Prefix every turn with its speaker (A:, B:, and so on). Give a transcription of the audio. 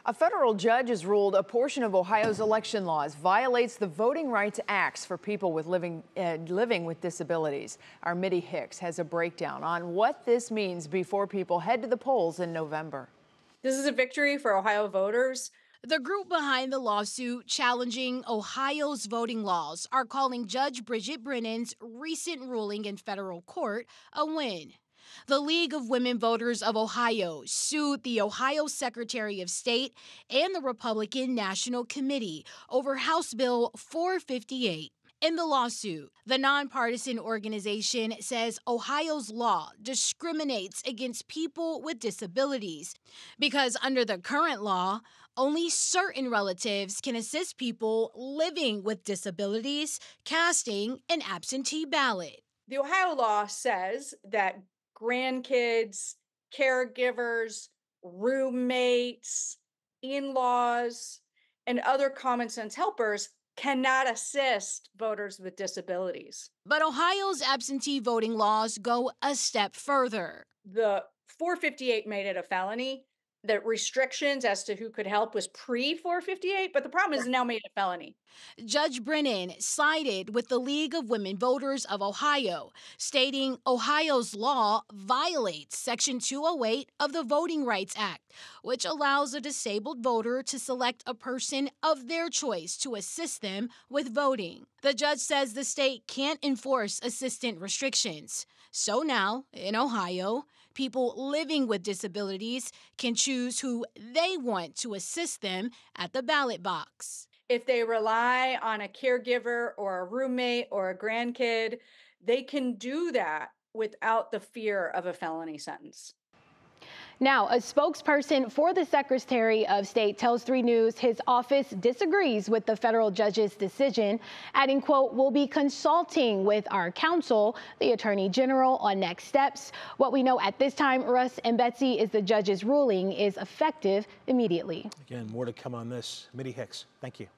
A: A federal judge has ruled a portion of Ohio's election laws violates the Voting Rights Acts for people with living with disabilities. Our Mitty Hicks has a breakdown on what this means before people head to the polls in November.
B: This is a victory for Ohio voters.
C: The group behind the lawsuit challenging Ohio's voting laws are calling Judge Bridget Brennan's recent ruling in federal court a win. The League of Women Voters of Ohio sued the Ohio Secretary of State and the Republican National Committee over House Bill 458. In the lawsuit, the nonpartisan organization says Ohio's law discriminates against people with disabilities because under the current law, only certain relatives can assist people living with disabilities casting an absentee ballot.
B: The Ohio law says that grandkids, caregivers, roommates, in-laws, and other common sense helpers cannot assist voters with disabilities.
C: But Ohio's absentee voting laws go a step further.
B: The 458 made it a felony. The restrictions as to who could help was pre-458, but the problem is now made a felony.
C: Judge Brennan sided with the League of Women Voters of Ohio, stating Ohio's law violates Section 208 of the Voting Rights Act, which allows a disabled voter to select a person of their choice to assist them with voting. The judge says the state can't enforce assistant restrictions. So now, in Ohio, people living with disabilities can choose who they want to assist them at the ballot box.
B: If they rely on a caregiver or a roommate or a grandkid, they can do that without the fear of a felony sentence.
D: Now, a spokesperson for the Secretary of State tells 3 News his office disagrees with the federal judge's decision, adding, quote, "We'll be consulting with our counsel, the Attorney General, on next steps. What we know at this time, Russ and Betsy, is the judge's ruling is effective immediately."
E: Again, more to come on this. Mitty Hicks, thank you.